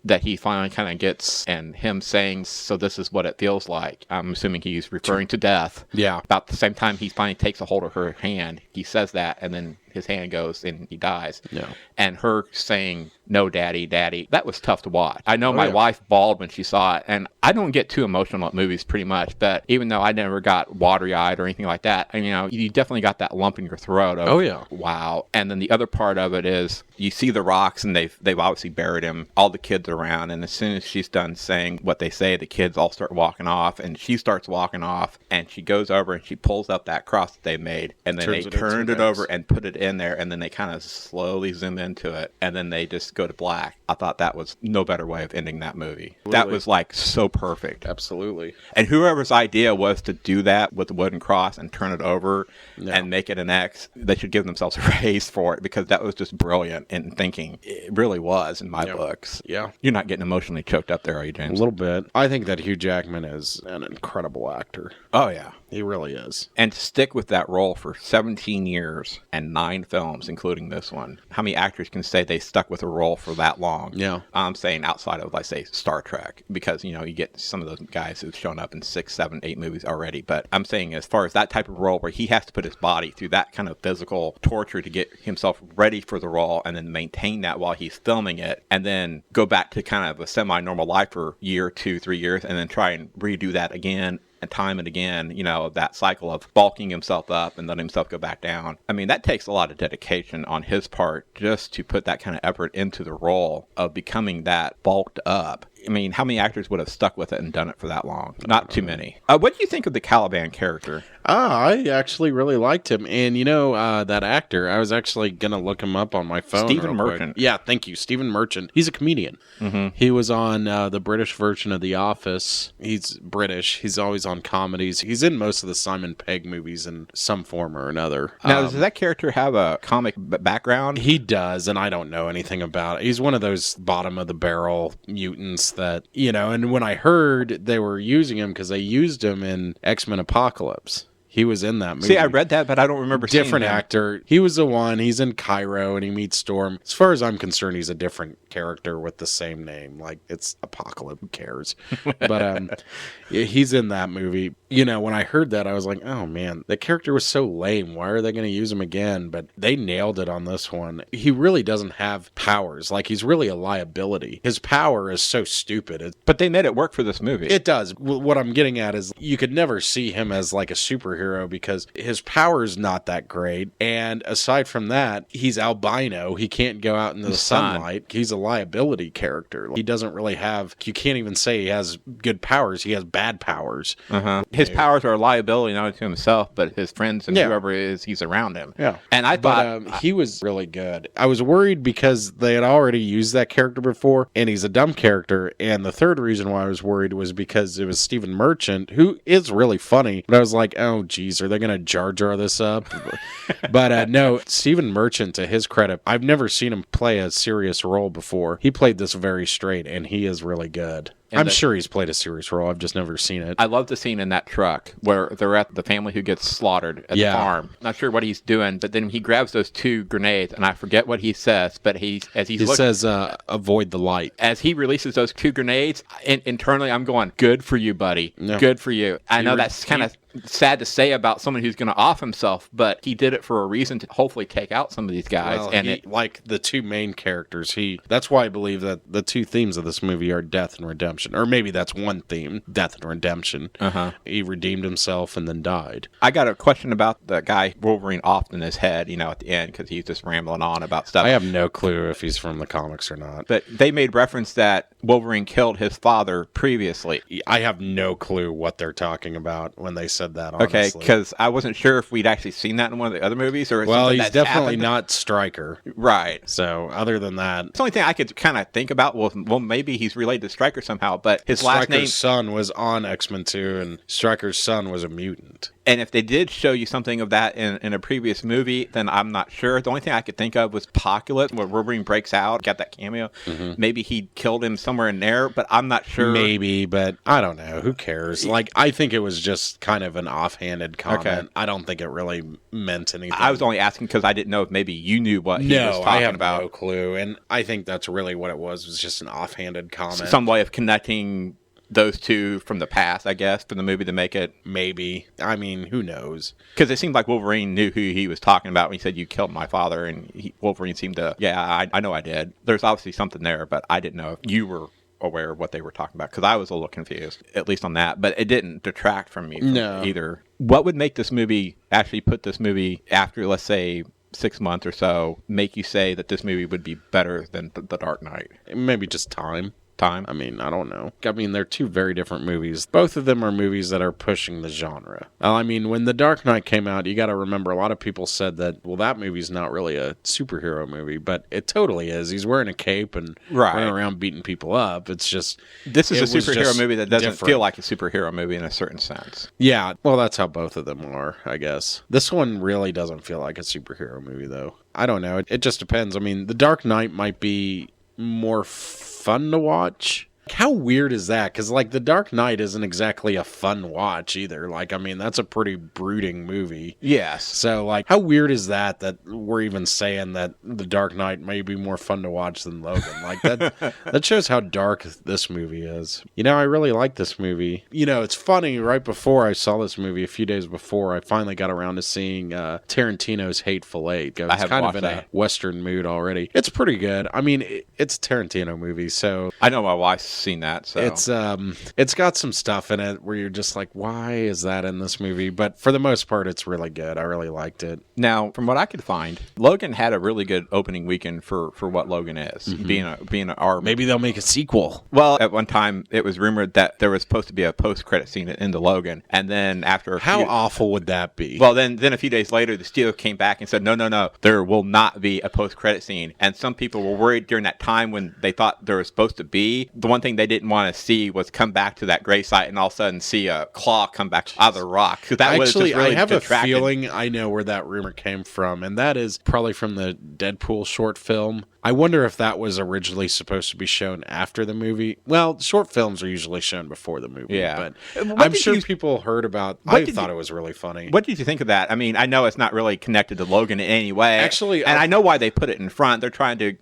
that he finally kind of gets, and him saying, so this is what it feels like. I'm assuming he's referring to death. Yeah. About the same time he finally takes a hold of her hand, he says that, and then his hand goes and he dies. Yeah. And her saying, no, daddy, daddy, that was tough to watch. I know my wife bawled when she saw it, and I don't get too emotional at movies pretty much, but even though I never got watery-eyed or anything like that, you know, you definitely got that lump in your throat of, wow. And then the other part of it is, you see the rocks, and they've obviously buried him, all the kids around, and as soon as she's done saying what they say, the kids all start walking off, and she starts walking off, and she goes over and she pulls up that cross that they made, and then they turned it over and put it in there, and then they kind of slowly zoom into it, and then they just go to black. I thought that was no better way of ending that movie. Absolutely. That was like so perfect. Absolutely. And whoever's idea was to do that with the wooden cross and turn it over and make it an X, they should give themselves a raise for it, because that was just brilliant in thinking. It really was in my books. Yeah. You're not getting emotionally choked up there, are you, James? A little bit. I think that Hugh Jackman is an incredible actor. Oh, yeah. He really is. And to stick with that role for 17 years and 9 films, including this one. How many actors can say they stuck with a role for that long? Yeah. I'm saying outside of, like, say, Star Trek, because, you know, you get some of those guys who've shown up in 6, 7, 8 movies already. But I'm saying as far as that type of role where he has to put his body through that kind of physical torture to get himself ready for the role and then maintain that while he's filming it, and then go back to kind of a semi-normal life for a year, 2, 3 years, and then try and redo that again and time and again, you know, that cycle of bulking himself up and letting himself go back down. I mean, that takes a lot of dedication on his part just to put that kind of effort into the role of becoming that bulked up. I mean, how many actors would have stuck with it and done it for that long? Not too many. What do you think of the Caliban character? I actually really liked him. And, you know, that actor, I was actually going to look him up on my phone. Stephen Merchant. Yeah, thank you. Stephen Merchant. He's a comedian. Mm-hmm. He was on the British version of The Office. He's British. He's always on comedies. He's in most of the Simon Pegg movies in some form or another. Now, does that character have a comic background? He does, and I don't know anything about it. He's one of those bottom-of-the-barrel mutants that, you know, and when I heard they were using him, because they used him in X-Men Apocalypse. He was in that movie. See, I read that, but I don't remember seeing different actor. He was the one. He's in Cairo, and he meets Storm. As far as I'm concerned, he's a different character with the same name. Like, it's Apocalypse. Who cares? But he's in that movie. You know, when I heard that, I was like, oh, man, the character was so lame. Why are they going to use him again? But they nailed it on this one. He really doesn't have powers. Like, he's really a liability. His power is so stupid. But they made it work for this movie. It does. What I'm getting at is you could never see him as like a superhero because his power is not that great. And aside from that, he's albino. He can't go out into the sunlight. He's a liability character. He doesn't really have, you can't even say he has good powers. He has bad powers. Uh-huh. His powers are a liability not only to himself, but his friends and whoever he's around him. Yeah. And I thought he was really good. I was worried because they had already used that character before, and he's a dumb character. And the third reason why I was worried was because it was Stephen Merchant, who is really funny. But I was like, oh, geez, are they going to Jar Jar this up? But no, Stephen Merchant, to his credit, I've never seen him play a serious role before. He played this very straight, and he is really good. I'm sure he's played a serious role. I've just never seen it. I love the scene in that truck where they're at the family who gets slaughtered at the farm. Not sure what he's doing, but then he grabs those 2 grenades, and I forget what he says, but he says, avoid the light. As he releases those 2 grenades, internally I'm going, good for you, buddy. No. Good for you. I know that's kind of sad to say about someone who's going to off himself, but he did it for a reason to hopefully take out some of these guys. Well, like the 2 main characters, that's why I believe that the 2 themes of this movie are death and redemption. Or maybe that's one theme, death and redemption. Uh-huh. He redeemed himself and then died. I got a question about the guy Wolverine off in his head, you know, at the end, because he's just rambling on about stuff. I have no clue if he's from the comics or not. But they made reference that Wolverine killed his father previously. I have no clue what they're talking about when they said that, honestly. Okay, because I wasn't sure if we'd actually seen that in one of the other movies. Or well, he's definitely not Stryker. Right. So, other than that... The only thing I could kind of think about was, well, maybe he's related to Stryker somehow, but his last name... Stryker's son was on X-Men 2, and Stryker's son was a mutant. And if they did show you something of that in a previous movie, then I'm not sure. The only thing I could think of was Apocalypse, where Wolverine breaks out, got that cameo. Maybe he killed him somewhere in there, but I'm not sure. Maybe, but I don't know. Who cares? Like, I think it was just kind of an offhanded comment. Okay. I don't think it really meant anything. I was only asking because I didn't know if maybe you knew what he was talking about. No clue. And I think that's really what it was just an offhanded comment. Some way of connecting those two from the past, I guess, for the movie to make it. Maybe. I mean, who knows? Because it seemed like Wolverine knew who he was talking about when he said, you killed my father. And Wolverine seemed to, I know I did. There's obviously something there, but I didn't know if you were aware of what they were talking about, because I was a little confused, at least on that. But it didn't detract from me either. What would make this movie, actually put this movie after, let's say, 6 months or so, make you say that this movie would be better than The Dark Knight? Maybe just time. I mean, I don't know. I mean, they're two very different movies. Both of them are movies that are pushing the genre. I mean, when The Dark Knight came out, you got to remember, a lot of people said that, well, that movie's not really a superhero movie, but it totally is. He's wearing a cape and running around beating people up. It's just... This is a superhero movie that doesn't feel like a superhero movie in a certain sense. Yeah, well, that's how both of them are, I guess. This one really doesn't feel like a superhero movie, though. I don't know. It just depends. I mean, The Dark Knight might be more fun to watch. How weird is that? Because, like, The Dark Knight isn't exactly a fun watch either. Like, I mean, that's a pretty brooding movie. Yes. So, like, how weird is that we're even saying that The Dark Knight may be more fun to watch than Logan? Like, that shows how dark this movie is. You know, I really like this movie. You know, it's funny, right before I saw this movie, a few days before, I finally got around to seeing Tarantino's Hateful Eight. I was kind of in a Western mood already. It's pretty good. I mean, it's a Tarantino movie, so... I know my wife's seen that, so it's got some stuff in it where you're just like, why is that in this movie? But for the most part, it's really good. I really liked it. Now, from what I could find, Logan had a really good opening weekend for what Logan is, being an R. Maybe they'll make a sequel. Well, at one time it was rumored that there was supposed to be a post-credit scene in the Logan, and then after how awful would that be? Well, then a few days later, the studio came back and said, no, there will not be a post-credit scene. And some people were worried during that time when they thought there was supposed to be. The one thing they didn't want to see was come back to that gray site and all of a sudden see a claw come back out of the rock. That actually, really I have a feeling I know where that rumor came from, and that is probably from the Deadpool short film. I wonder if that was originally supposed to be shown after the movie. Well, short films are usually shown before the movie. Yeah. But I'm sure people heard about... I thought it was really funny. What did you think of that? I mean, I know it's not really connected to Logan in any way. Actually... And I know why they put it in front. They're trying to,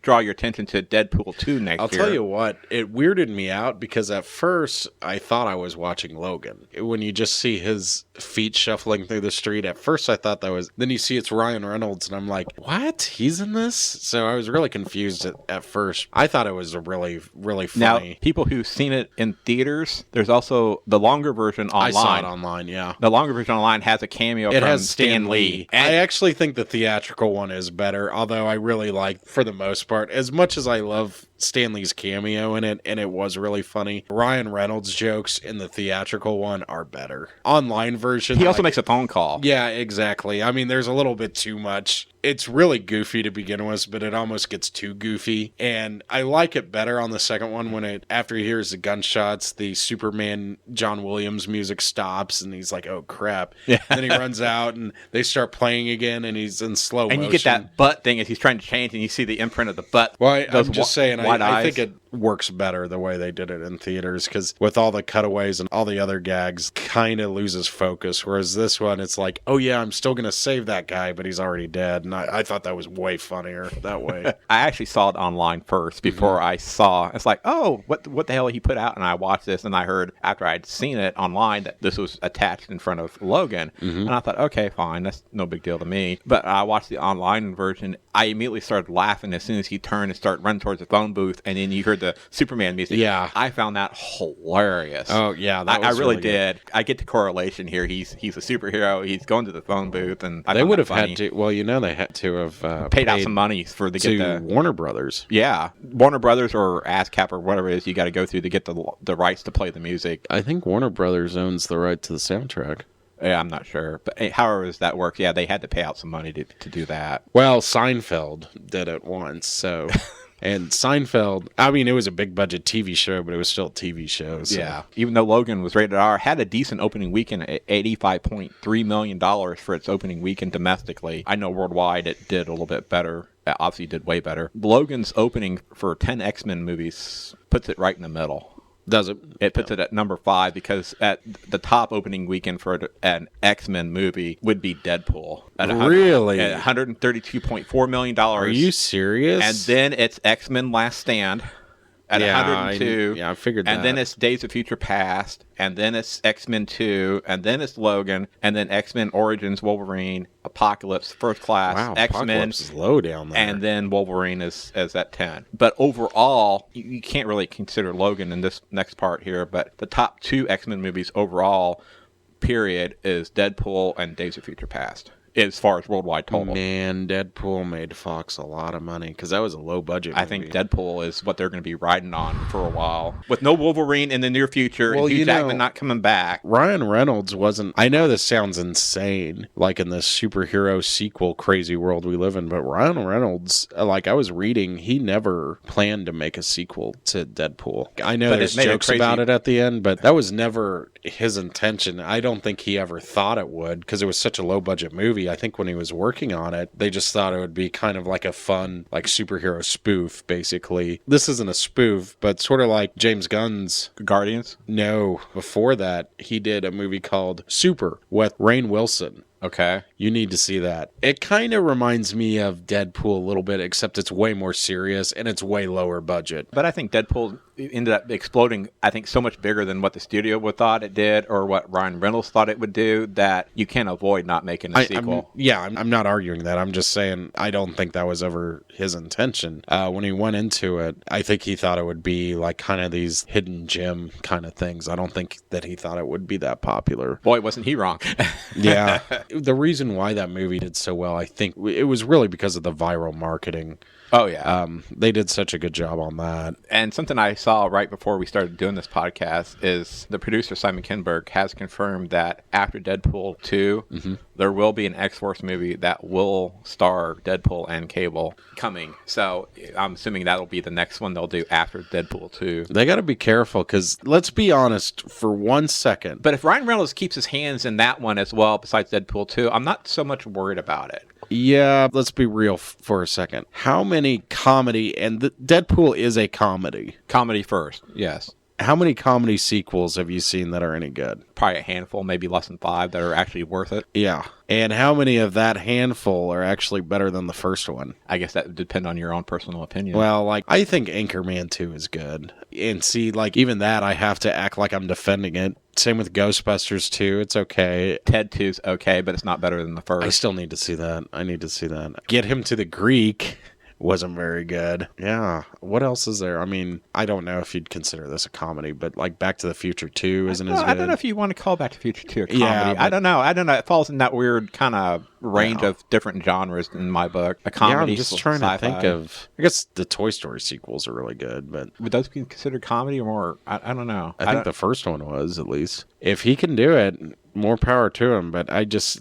draw your attention to Deadpool 2 next year. I'll tell you what. It weirded me out because at first I thought I was watching Logan. When you just see his feet shuffling through the street, at first I thought that was... Then you see it's Ryan Reynolds and I'm like, what? He's in this? So I was really confused at first. I thought it was a really, really funny. Now, people who've seen it in theaters, there's also the longer version online. I saw it online, yeah. The longer version online has a cameo from Stan Lee. I actually think the theatrical one is better, although I really like, for the most part, as much as I love Stan Lee's cameo in it, and it was really funny, Ryan Reynolds' jokes in the theatrical one are better. Online version... He also makes a phone call. Yeah, exactly. I mean, there's a little bit too much. It's really goofy to begin with, but it almost gets too goofy. And I like it better on the second one when after he hears the gunshots, the Superman John Williams music stops and he's like, oh crap. Yeah. And then he runs out and they start playing again and he's in slow motion. And you get that butt thing as he's trying to change and you see the imprint of the butt. Well, I'm just saying, I think it works better the way they did it in theaters because with all the cutaways and all the other gags, kind of loses focus. Whereas this one, it's like, oh yeah, I'm still going to save that guy, but he's already dead. And I thought that was way funnier that way. I actually saw it online first before I saw. It's like, oh, what the hell he put out? And I watched this and I heard after I'd seen it online that this was attached in front of Logan. And I thought, okay, fine, that's no big deal to me. But I watched the online version. I immediately started laughing as soon as he turned and started running towards the phone booth, and then you heard the Superman music. Yeah, I found that hilarious. Oh yeah, I really did. Good. I get the correlation here. He's a superhero. He's going to the phone booth, and they would have had to. Well, they had to have paid out some money for to get the Warner Brothers. Yeah, Warner Brothers or ASCAP or whatever it is you got to go through to get the rights to play the music. I think Warner Brothers owns the right to the soundtrack. Yeah, I'm not sure. But however that works, yeah, they had to pay out some money to do that. Well, Seinfeld did it once, so... And Seinfeld, I mean, it was a big budget TV show, but it was still a TV show. So. Yeah. Even though Logan was rated R, had a decent opening weekend at $85.3 million for its opening weekend domestically. I know worldwide it did a little bit better. It obviously did way better. Logan's opening for 10 X-Men movies puts it right in the middle. Does it? It puts it at number 5 because at the top opening weekend for an X-Men movie would be Deadpool. Really? At $132.4 million. Are you serious? And then it's X-Men Last Stand at 102. I figured that. And then it's Days of Future Past. And then it's X-Men 2. And then it's Logan. And then X-Men Origins, Wolverine, Apocalypse, First Class, wow, X-Men. Apocalypse is low down there. And then Wolverine is at 10. But overall, you can't really consider Logan in this next part here. But the top 2 X-Men movies overall, period, is Deadpool and Days of Future Past. As far as worldwide total. Man, Deadpool made Fox a lot of money because that was a low budget movie. I think Deadpool is what they're going to be riding on for a while. With no Wolverine in the near future and Hugh Jackman not coming back. Ryan Reynolds wasn't... I know this sounds insane, like in this superhero sequel crazy world we live in, but Ryan Reynolds, like I was reading, he never planned to make a sequel to Deadpool. I know there's jokes about it at the end, but that was never his intention. I don't think he ever thought it would because it was such a low budget movie. I think when he was working on it, they just thought it would be kind of like a fun, like superhero spoof, basically. This isn't a spoof, but sort of like James Gunn's Guardians? No, before that, he did a movie called Super with Rainn Wilson. Okay. You need to see that. It kind of reminds me of Deadpool a little bit, except it's way more serious and it's way lower budget. But I think Deadpool ended up exploding, I think, so much bigger than what the studio would thought it did or what Ryan Reynolds thought it would do that you can't avoid not making a sequel. I'm not arguing that. I'm just saying I don't think that was ever his intention. When he went into it, I think he thought it would be like kind of these hidden gem kind of things. I don't think that he thought it would be that popular. Boy, wasn't he wrong. Yeah. The reason why that movie did so well, I think it was really because of the viral marketing. Oh, yeah. They did such a good job on that. And something I saw right before we started doing this podcast is the producer, Simon Kinberg, has confirmed that after Deadpool 2, there will be an X-Force movie that will star Deadpool and Cable coming. So I'm assuming that'll be the next one they'll do after Deadpool 2. They got to be careful because let's be honest for 1 second. But if Ryan Reynolds keeps his hands in that one as well, besides Deadpool 2, I'm not so much worried about it. Yeah, let's be real for a second. How many comedy, and Deadpool is a comedy. Comedy first, yes. How many comedy sequels have you seen that are any good? Probably a handful, maybe less than 5 that are actually worth it. Yeah. And how many of that handful are actually better than the first one? I guess that would depend on your own personal opinion. Well, like, I think Anchorman 2 is good. And see, like, even that, I have to act like I'm defending it. Same with Ghostbusters 2. It's okay. Ted 2's okay, but it's not better than the first. I still need to see that. I need to see that. Get Him to the Greek wasn't very good. Yeah. What else is there? I mean, I don't know if you'd consider this a comedy, but like Back to the Future 2 isn't as good. I don't know if you want to call Back to the Future 2 a comedy. Yeah, I don't know. It falls in that weird kind of range of different genres in my book. A comedy, I'm just trying to think of... I guess the Toy Story sequels are really good, but... Would those be considered comedy or more? I don't know. I think the first one was, at least. If he can do it, more power to him, but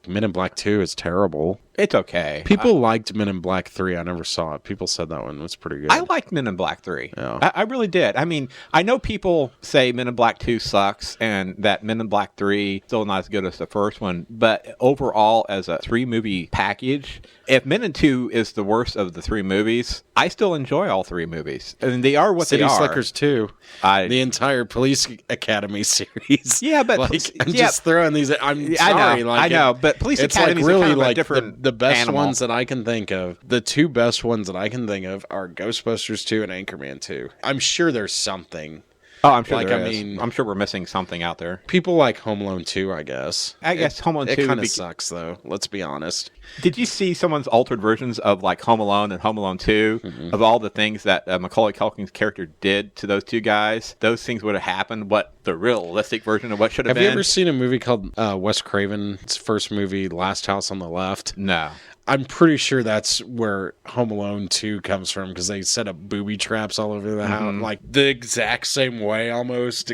Men in Black 2 is terrible. It's okay. People liked Men in Black 3. I never saw it. People said that one was pretty good. I liked Men in Black 3. Yeah. I really did. I mean, I know people say Men in Black 2 sucks and that Men in Black 3 still not as good as the first one, but overall, as a 3-movie package, if Men in 2 is the worst of the 3 movies, I still enjoy all 3 movies. I mean, they are what City they are. Slickers 2. The entire Police Academy series. Yeah, but... like, I'm just throwing these... I'm sorry. I know, but Police Academy is really kind of like a different the best animal. Ones that I can think of. The 2 best ones that I can think of are Ghostbusters 2 and Anchorman 2. I'm sure there's something. Oh, I'm sure like, there is. I'm sure we're missing something out there. People like Home Alone 2, I guess. I guess Home Alone 2 it kind of sucks, though. Let's be honest. Did you see someone's altered versions of like Home Alone and Home Alone 2 of all the things that Macaulay Culkin's character did to those 2 guys? Those things would have happened. What the realistic version of what should have been? Have you ever seen a movie called Wes Craven's first movie, Last House on the Left? No. I'm pretty sure that's where Home Alone 2 comes from, because they set up booby traps all over the house, like the exact same way almost.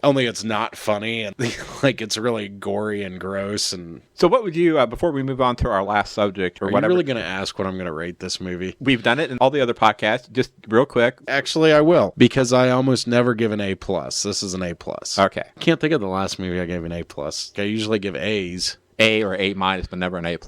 Only it's not funny, and like it's really gory and gross. And so what would you, before we move on to our last subject or whatever. Are you really going to ask what I'm going to rate this movie? We've done it in all the other podcasts. Just real quick. Actually, I will, because I almost never give an A+. This is an A+. Okay. I can't think of the last movie I gave an A+. I usually give A's. A or A-, but never an A+.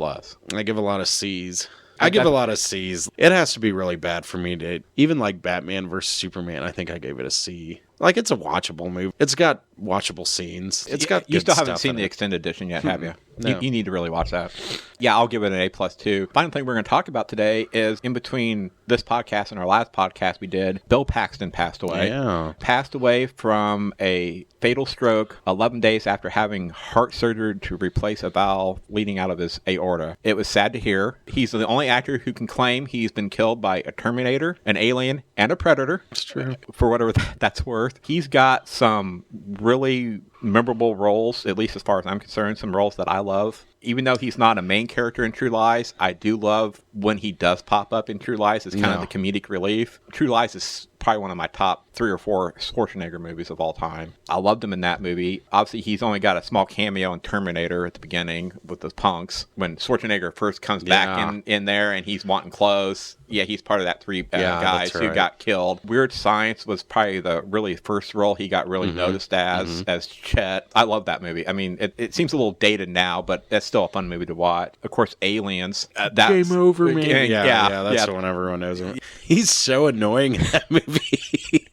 I give a lot of C's. I give a lot of C's. It has to be really bad for me to... Even like Batman versus Superman, I think I gave it a C. Like, it's a watchable movie. It's got watchable scenes. It's got You still haven't seen the extended edition yet, have you? No. You need to really watch that. Yeah, I'll give it an A+ too. Final thing we're going to talk about today is in between this podcast and our last podcast we did, Bill Paxton passed away. Yeah. Passed away from a fatal stroke 11 days after having heart surgery to replace a valve leading out of his aorta. It was sad to hear. He's the only actor who can claim he's been killed by a Terminator, an alien, and a Predator. It's true. For whatever that's worth. He's got some really memorable roles, at least as far as I'm concerned, some roles that I love. Even though he's not a main character in True Lies, I do love when he does pop up in True Lies as kind of the comedic relief. True Lies is probably one of my top 3 or 4 Schwarzenegger movies of all time. I loved him in that movie. Obviously, he's only got a small cameo in Terminator at the beginning with the punks. When Schwarzenegger first comes back in there and he's wanting clothes. Yeah, he's part of that 3 guys who got killed. Weird Science was probably the really first role he got really noticed as Chet. I love that movie. I mean, it seems a little dated now, but that's still a fun movie to watch. Of course, Aliens. Game over, man. Yeah, that's the one everyone knows him. He's so annoying in that movie.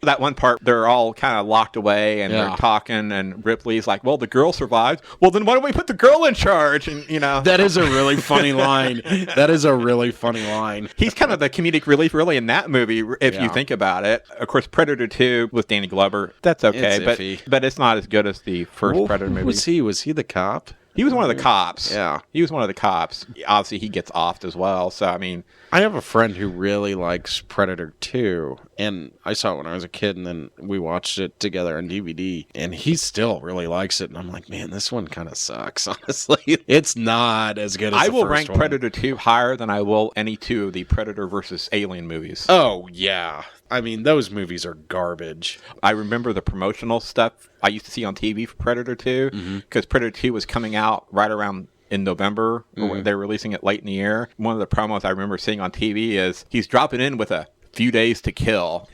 That one part, they're all kind of locked away and they're talking, and Ripley's like, well, the girl survived. Well, then why don't we put the girl in charge? And, you know. That is a really funny line. That is a really funny line. He's kind of the comedic relief, really, in that movie, if you think about it. Of course, Predator 2 with Danny Glover, that's okay, but it's not as good as the first Predator movie. Was he the cop? He was one of the cops. Yeah. He was one of the cops. Obviously, he gets offed as well. So, I mean... I have a friend who really likes Predator 2, and I saw it when I was a kid, and then we watched it together on DVD, and he still really likes it, and I'm like, man, this one kind of sucks, honestly. It's not as good as the first one. I will rank Predator 2 higher than I will any 2 of the Predator versus Alien movies. Oh, yeah. I mean, those movies are garbage. I remember the promotional stuff I used to see on TV for Predator 2, because Predator 2 was coming out right around in November, or they're releasing it late in the year. One of the promos I remember seeing on TV is he's dropping in with a few days to kill.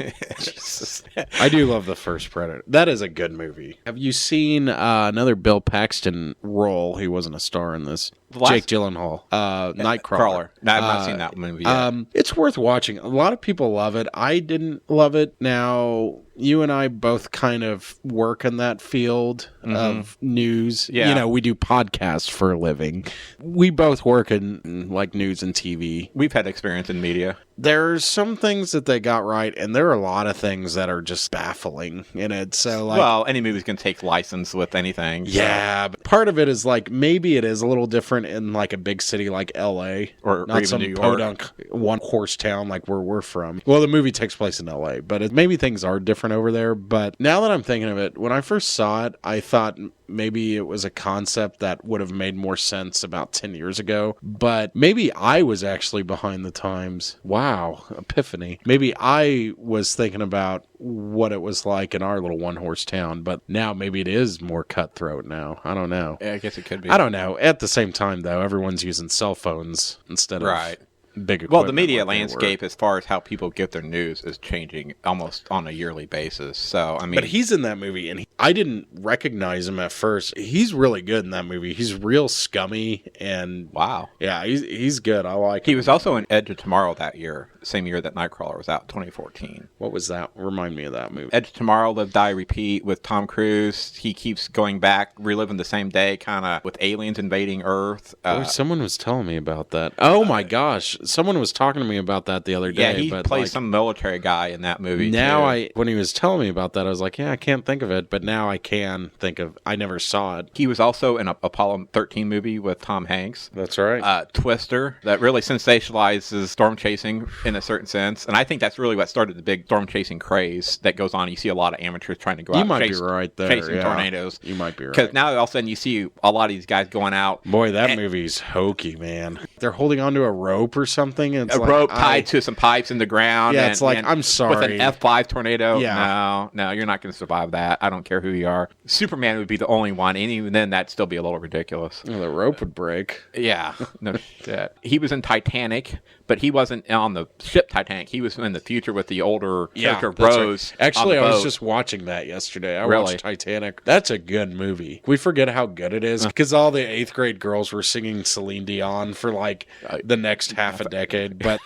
I do love the first Predator. That is a good movie. Have you seen another Bill Paxton role? He wasn't a star in this. Jake Gyllenhaal, Nightcrawler. No, I've not seen that movie yet. It's worth watching. A lot of people love it. I didn't love it. Now, you and I both kind of work in that field of news. Yeah. You know, we do podcasts for a living. We both work in like news and TV. We've had experience in media. There's some things that they got right, and there are a lot of things that are just baffling in it. So, like, well, any movie's can take license with anything. So. Yeah, but part of it is like maybe it is a little different in like a big city like LA, or not even some New York. podunk one horse town like where we're from. Well, the movie takes place in LA, but maybe things are different over there. But now that I'm thinking of it, when I first saw it, I thought maybe it was a concept that would have made more sense about 10 years ago, but maybe I was actually behind the times. Wow, epiphany. Maybe I was thinking about what it was like in our little one-horse town, but now maybe it is more cutthroat now. I don't know. Yeah, I guess it could be. I don't know. At the same time, though, everyone's using cell phones instead of big equipment. Well, the media landscape, as far as how people get their news, is changing almost on a yearly basis. So, I mean, but he's in that movie, and I didn't recognize him at first. He's really good in that movie. He's real scummy, and wow, yeah, he's good. I like. He was also in Edge of Tomorrow that year, same year that Nightcrawler was out, 2014. What was that? Remind me of that movie. Edge of Tomorrow, Live, Die, Repeat with Tom Cruise. He keeps going back, reliving the same day, kind of with aliens invading Earth. Someone was telling me about that. Oh my gosh, someone was talking to me about that the other day. Yeah, he plays some military guy in that movie. Now, when he was telling me about that, I was like, yeah, I can't think of it, but now I can think of. I never saw it. He was also in a Apollo 13 movie with Tom Hanks. That's right. Twister, that really sensationalizes storm chasing in a certain sense. And I think that's really what started the big storm chasing craze that goes on. You see a lot of amateurs trying to go out You might be right there. chasing tornadoes. You might be right. Because now all of a sudden you see a lot of these guys going out. Boy, that movie's hokey, man. They're holding onto a rope or something. And it's rope tied to some pipes in the ground. Yeah, it's like, I'm sorry. With an F5 tornado. Yeah. No, you're not going to survive that. I don't care who you are. Superman would be the only one. And even then, that'd still be a little ridiculous. Well, the rope would break. Yeah. No shit. He was in Titanic, but he wasn't on the ship Titanic. He was in the future with the older character Rose. Right. Actually, I was just watching that yesterday. I watched Titanic. That's a good movie. We forget how good it is because all the 8th grade girls were singing Celine Dion for like the next half a decade. But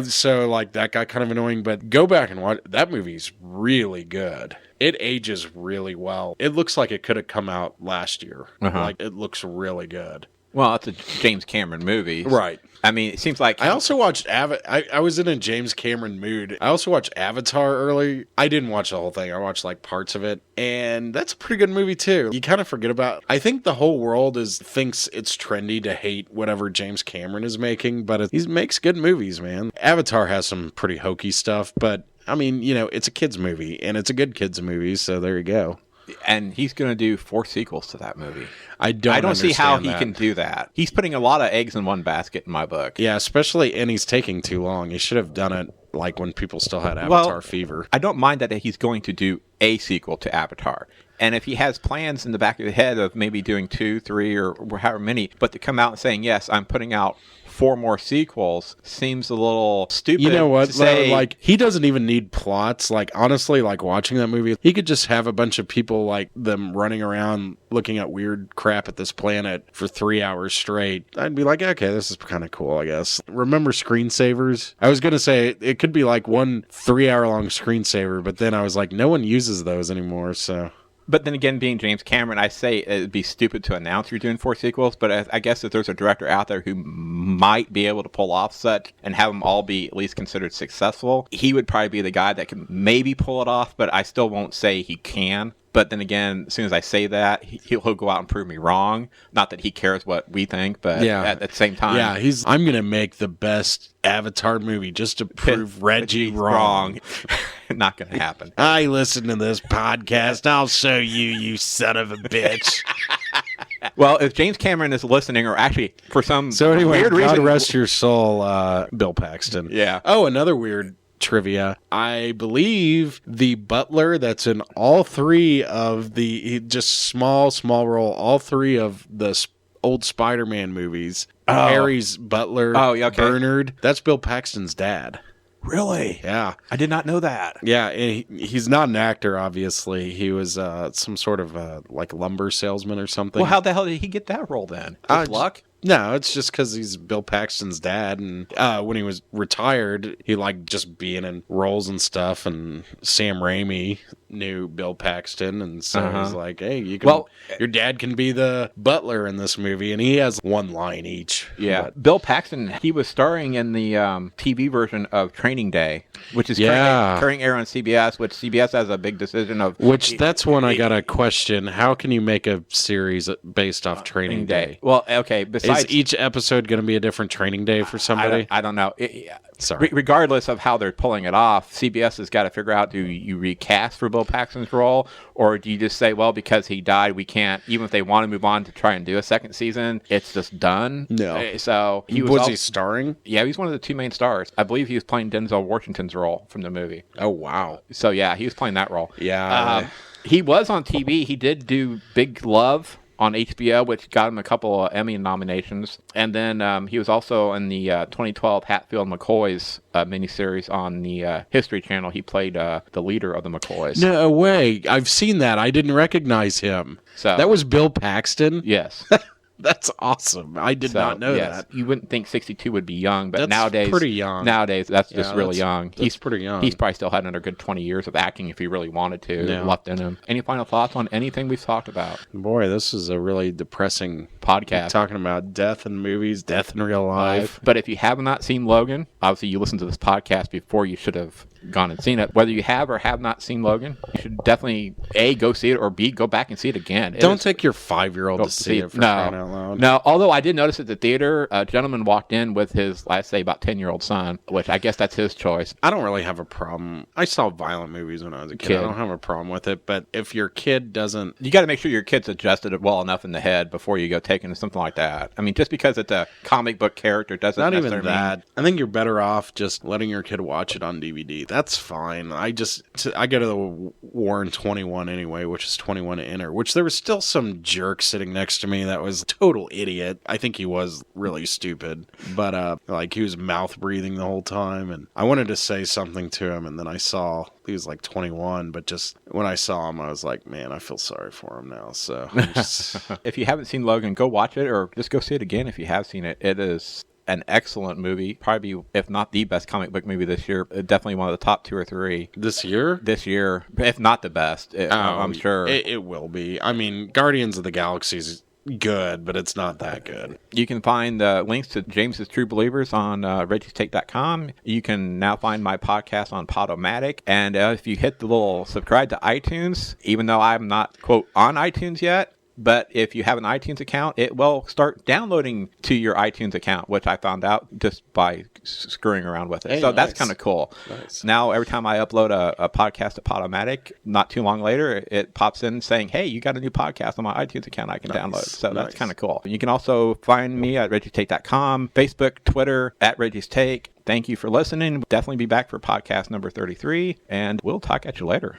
so like that got kind of annoying. But go back and watch. That movie's really good. It ages really well. It looks like it could have come out last year. Like it looks really good. Well, it's a James Cameron movie. Right. I mean, it seems like... I also watched... I was in a James Cameron mood. I also watched Avatar early. I didn't watch the whole thing. I watched, like, parts of it. And that's a pretty good movie, too. You kind of forget about... I think the whole world thinks it's trendy to hate whatever James Cameron is making, but he makes good movies, man. Avatar has some pretty hokey stuff, but, I mean, you know, it's a kid's movie, and it's a good kid's movie, so there you go. And he's going to do 4 sequels to that movie. I don't see how he can do that. He's putting a lot of eggs in one basket in my book. Yeah, especially, and he's taking too long. He should have done it like when people still had Avatar fever. I don't mind that he's going to do a sequel to Avatar. And if he has plans in the back of the head of maybe doing 2, 3, or however many, but to come out and saying, yes, I'm putting out 4 more sequels seems a little stupid. You know what? Like, he doesn't even need plots. Like, honestly, like watching that movie, he could just have a bunch of people like them running around looking at weird crap at this planet for 3 hours straight. I'd be like, okay, this is kind of cool, I guess. Remember screensavers? I was going to say it could be like one 3-hour-long screensaver, but then I was like, no one uses those anymore, so... But then again, being James Cameron, I say it'd be stupid to announce you're doing 4 sequels, but I guess if there's a director out there who might be able to pull off such and have them all be at least considered successful, he would probably be the guy that could maybe pull it off, but I still won't say he can. But then again, as soon as I say that, he'll go out and prove me wrong. Not that he cares what we think, but at the same time... Yeah, I'm going to make the best Avatar movie just to prove Reggie wrong. Not going to happen. I listen to this podcast. I'll show you, you son of a bitch. Well, if James Cameron is listening, or actually for some weird reason... God rest your soul, Bill Paxton. Yeah. Oh, another weird... trivia. I believe the butler that's in all 3 of just small role, all 3 of the old Spider-Man movies. Harry's butler, Bernard, that's Bill Paxton's dad. Really? Yeah. I did not know that. Yeah, he's not an actor, obviously. He was some sort of like lumber salesman or something. Well, how the hell did he get that role then? Just luck? No, it's just because he's Bill Paxton's dad, and when he was retired, he liked just being in roles and stuff, and Sam Raimi knew Bill Paxton, and so he was like, hey, your dad can be the butler in this movie, and he has 1 line each. Yeah. But Bill Paxton, he was starring in the TV version of Training Day, which is currently air on CBS, which CBS has a big decision of... That's one I got a question. How can you make a series based off Training Day? Well, okay, Is each episode going to be a different training day for somebody? I don't know. Sorry. Regardless of how they're pulling it off, CBS has got to figure out, do you recast for Bill Paxton's role, or do you just say, well, because he died, we can't, even if they want to move on to try and do a second season, it's just done? No. So was he starring? Yeah, he's one of the 2 main stars. I believe he was playing Denzel Washington's role from the movie. Oh, wow. So, yeah, he was playing that role. Yeah. He was on TV. He did do Big Love on HBO, which got him a couple of Emmy nominations. And then he was also in the 2012 Hatfield McCoys miniseries on the History Channel. He played the leader of the McCoys. No way. I've seen that. I didn't recognize him. So that was Bill Paxton? Yes. That's awesome. I did not know that. You wouldn't think 62 would be young, but that's nowadays... pretty young. Nowadays, that's just really young. He's pretty young. He's probably still had another good 20 years of acting if he really wanted to, left in him. Any final thoughts on anything we've talked about? Boy, this is a really depressing podcast. Talking about death in movies, death in real life. But if you have not seen Logan, obviously you listened to this podcast before you should have gone and seen it. Whether you have or have not seen Logan, you should definitely A, go see it, or B, go back and see it again. Don't take your 5-year-old to see it for crying out loud. No, although I did notice at the theater, a gentleman walked in with his, I'd say, about 10-year-old son, which I guess that's his choice. I don't really have a problem. I saw violent movies when I was a kid. I don't have a problem with it, but if your kid doesn't... You got to make sure your kid's adjusted it well enough in the head before you go take into something like that. I mean, just because it's a comic book character doesn't Not necessarily even that. I think you're better off just letting your kid watch it on DVD. That's fine. I go to the Warren 21 anyway, which is 21 to enter, which there was still some jerk sitting next to me that was a total idiot. I think he was really stupid, but like he was mouth breathing the whole time, and I wanted to say something to him, and then I saw he was like 21, but just when I saw him, I was like, man, I feel sorry for him now. So if you haven't seen Logan, go watch it, or just go see it again if you have seen it. It is an excellent movie, probably if not the best comic book movie this year, definitely one of the top 2 or 3 this year, if not the best. I'm sure it will be. I mean, Guardians of the Galaxy is good, but it's not that good. You can find links to James's True Believers on reggiestake.com. You can now find my podcast on Podomatic, and if you hit the little subscribe to iTunes, even though I'm not quote on iTunes yet, but if you have an iTunes account, it will start downloading to your iTunes account, which I found out just by screwing around with it. Hey, so nice. That's kind of cool. Nice. Now, every time I upload a podcast to Podomatic, not too long later, it pops in saying, hey, you got a new podcast on my iTunes account I can download. So that's kind of cool. You can also find me at reggiestake.com, Facebook, Twitter, at Reggie's Take. Thank you for listening. We'll definitely be back for podcast number 33, and we'll talk at you later.